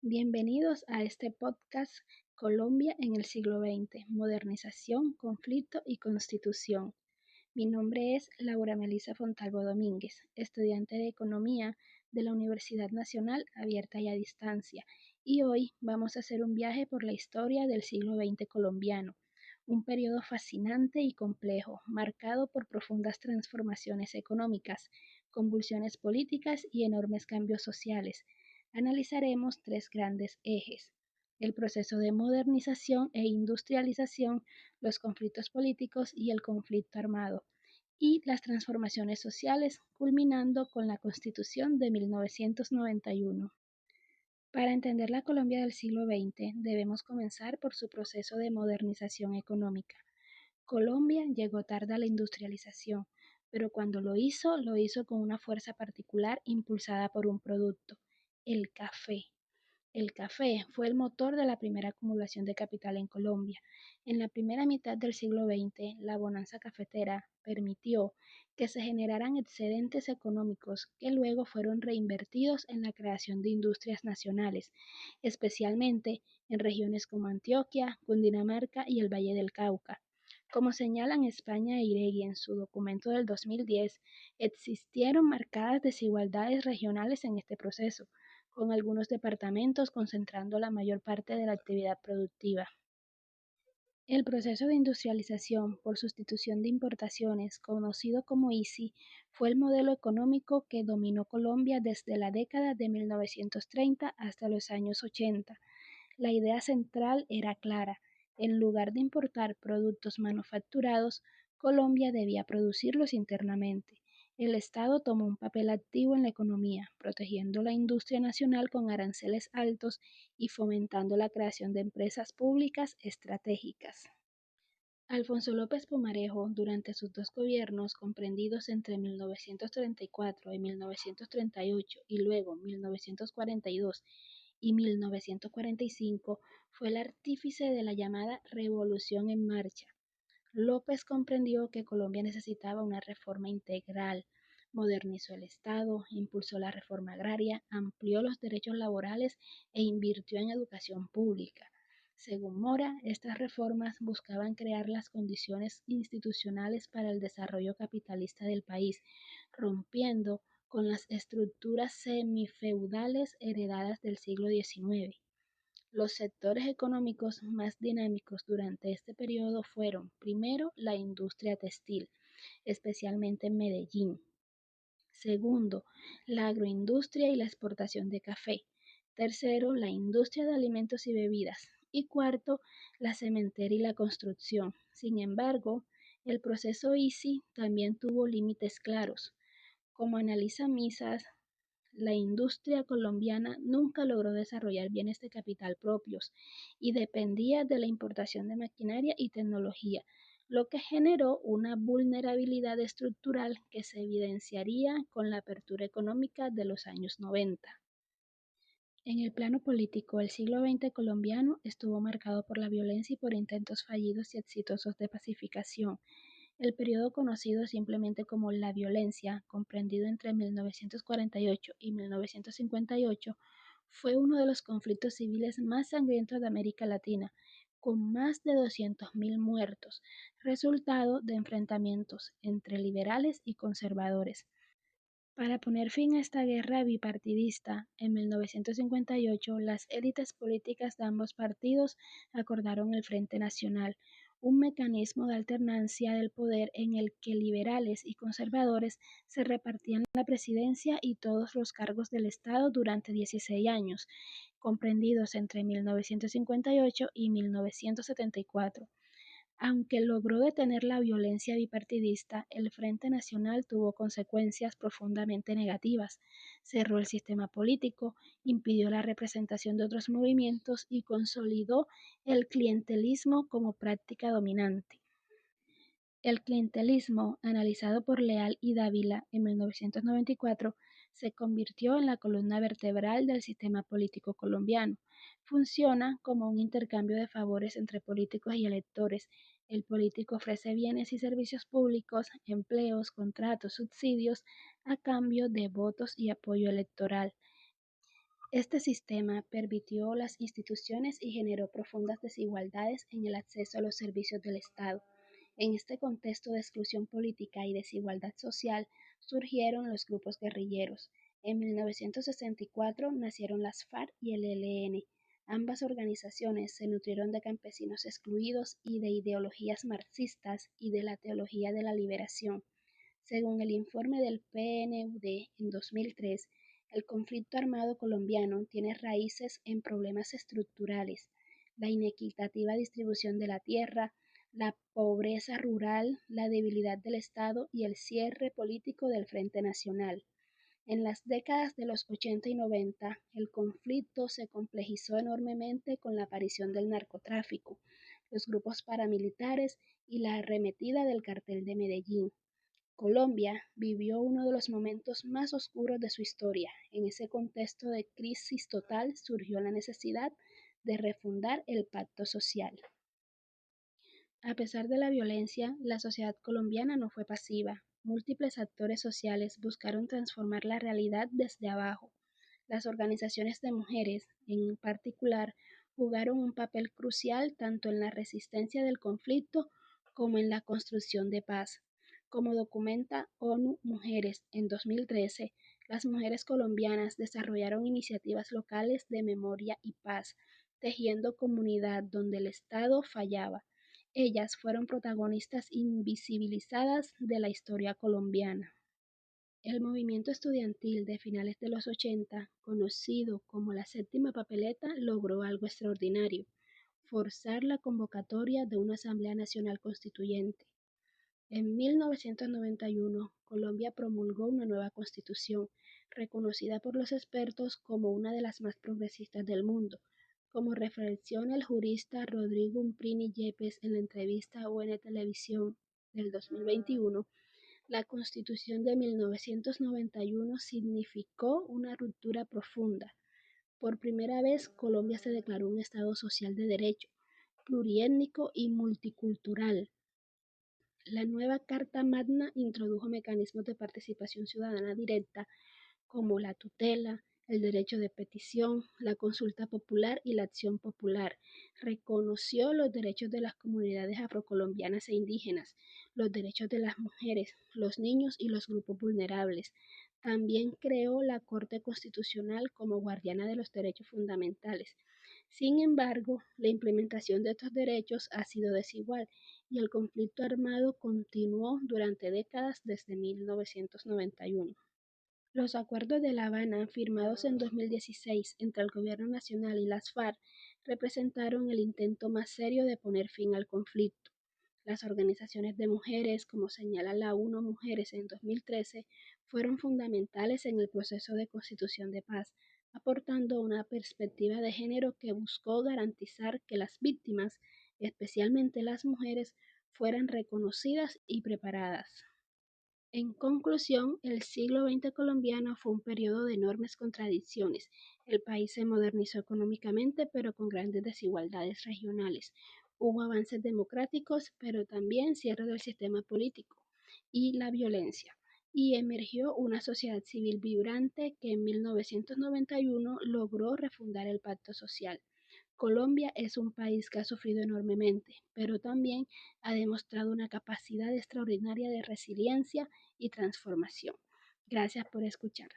Bienvenidos a este podcast Colombia en el siglo XX, modernización, conflicto y constitución. Mi nombre es Laura Melissa Fontalvo Domínguez, estudiante de Economía de la Universidad Nacional Abierta y a Distancia, y hoy vamos a hacer un viaje por la historia del siglo XX colombiano, un periodo fascinante y complejo, marcado por profundas transformaciones económicas, convulsiones políticas y enormes cambios sociales. Analizaremos tres grandes ejes: el proceso de modernización e industrialización, los conflictos políticos y el conflicto armado, y las transformaciones sociales, culminando con la Constitución de 1991. Para entender la Colombia del siglo XX, debemos comenzar por su proceso de modernización económica. Colombia llegó tarde a la industrialización, pero cuando lo hizo con una fuerza particular impulsada por un producto: el café. El café fue el motor de la primera acumulación de capital en Colombia. En la primera mitad del siglo XX, la bonanza cafetera permitió que se generaran excedentes económicos que luego fueron reinvertidos en la creación de industrias nacionales, especialmente en regiones como Antioquia, Cundinamarca y el Valle del Cauca. Como señalan España e Iregui en su documento del 2010, existieron marcadas desigualdades regionales en este proceso, con algunos departamentos concentrando la mayor parte de la actividad productiva. El proceso de industrialización por sustitución de importaciones, conocido como ICI, fue el modelo económico que dominó Colombia desde la década de 1930 hasta los años 80. La idea central era clara: en lugar de importar productos manufacturados, Colombia debía producirlos internamente. El Estado tomó un papel activo en la economía, protegiendo la industria nacional con aranceles altos y fomentando la creación de empresas públicas estratégicas. Alfonso López Pumarejo, durante sus dos gobiernos, comprendidos entre 1934 y 1938 y luego 1942 y 1945, fue el artífice de la llamada Revolución en Marcha. López comprendió que Colombia necesitaba una reforma integral, modernizó el Estado, impulsó la reforma agraria, amplió los derechos laborales e invirtió en educación pública. Según Mora, estas reformas buscaban crear las condiciones institucionales para el desarrollo capitalista del país, rompiendo con las estructuras semifeudales heredadas del siglo XIX. Los sectores económicos más dinámicos durante este periodo fueron, primero, la industria textil, especialmente en Medellín; segundo, la agroindustria y la exportación de café; tercero, la industria de alimentos y bebidas; y cuarto, la cementera y la construcción. Sin embargo, el proceso ICI también tuvo límites claros. Como analiza Misas, la industria colombiana nunca logró desarrollar bienes de capital propios y dependía de la importación de maquinaria y tecnología, lo que generó una vulnerabilidad estructural que se evidenciaría con la apertura económica de los años 90. En el plano político, el siglo XX colombiano estuvo marcado por la violencia y por intentos fallidos y exitosos de pacificación. El periodo conocido simplemente como la violencia, comprendido entre 1948 y 1958, fue uno de los conflictos civiles más sangrientos de América Latina, con más de 200.000 muertos, resultado de enfrentamientos entre liberales y conservadores. Para poner fin a esta guerra bipartidista, en 1958 las élites políticas de ambos partidos acordaron el Frente Nacional, un mecanismo de alternancia del poder en el que liberales y conservadores se repartían la presidencia y todos los cargos del Estado durante 16 años, comprendidos entre 1958 y 1974. Aunque logró detener la violencia bipartidista, el Frente Nacional tuvo consecuencias profundamente negativas. Cerró el sistema político, impidió la representación de otros movimientos y consolidó el clientelismo como práctica dominante. El clientelismo, analizado por Leal y Dávila en 1994, se convirtió en la columna vertebral del sistema político colombiano. Funciona como un intercambio de favores entre políticos y electores. El político ofrece bienes y servicios públicos, empleos, contratos, subsidios, a cambio de votos y apoyo electoral. Este sistema pervirtió las instituciones y generó profundas desigualdades en el acceso a los servicios del Estado. En este contexto de exclusión política y desigualdad social surgieron los grupos guerrilleros. En 1964 nacieron las FARC y el ELN. Ambas organizaciones se nutrieron de campesinos excluidos y de ideologías marxistas y de la teología de la liberación. Según el informe del PNUD en 2003, el conflicto armado colombiano tiene raíces en problemas estructurales: la inequitativa distribución de la tierra, la pobreza rural, la debilidad del Estado y el cierre político del Frente Nacional. En las décadas de los 80 y 90, el conflicto se complejizó enormemente con la aparición del narcotráfico, los grupos paramilitares y la arremetida del cartel de Medellín. Colombia vivió uno de los momentos más oscuros de su historia. En ese contexto de crisis total surgió la necesidad de refundar el pacto social. A pesar de la violencia, la sociedad colombiana no fue pasiva. Múltiples actores sociales buscaron transformar la realidad desde abajo. Las organizaciones de mujeres, en particular, jugaron un papel crucial tanto en la resistencia del conflicto como en la construcción de paz. Como documenta ONU Mujeres en 2013, las mujeres colombianas desarrollaron iniciativas locales de memoria y paz, tejiendo comunidad donde el Estado fallaba. Ellas fueron protagonistas invisibilizadas de la historia colombiana. El movimiento estudiantil de finales de los 80, conocido como la Séptima Papeleta, logró algo extraordinario: forzar la convocatoria de una Asamblea Nacional Constituyente. En 1991, Colombia promulgó una nueva constitución, reconocida por los expertos como una de las más progresistas del mundo. Como reflexiona el jurista Rodrigo Umprini Yepes en la entrevista UN Televisión del 2021, la Constitución de 1991 significó una ruptura profunda. Por primera vez, Colombia se declaró un Estado social de derecho, pluriétnico y multicultural. La nueva Carta Magna introdujo mecanismos de participación ciudadana directa como la tutela, el derecho de petición, la consulta popular y la acción popular. Reconoció los derechos de las comunidades afrocolombianas e indígenas, los derechos de las mujeres, los niños y los grupos vulnerables. También creó la Corte Constitucional como guardiana de los derechos fundamentales. Sin embargo, la implementación de estos derechos ha sido desigual y el conflicto armado continuó durante décadas desde 1991. Los acuerdos de La Habana, firmados en 2016 entre el Gobierno Nacional y las FARC, representaron el intento más serio de poner fin al conflicto. Las organizaciones de mujeres, como señala la ONU Mujeres en 2013, fueron fundamentales en el proceso de constitución de paz, aportando una perspectiva de género que buscó garantizar que las víctimas, especialmente las mujeres, fueran reconocidas y preparadas. En conclusión, el siglo XX colombiano fue un periodo de enormes contradicciones. El país se modernizó económicamente, pero con grandes desigualdades regionales. Hubo avances democráticos, pero también cierre del sistema político y la violencia. Y emergió una sociedad civil vibrante que en 1991 logró refundar el pacto social. Colombia es un país que ha sufrido enormemente, pero también ha demostrado una capacidad extraordinaria de resiliencia y transformación. Gracias por escuchar.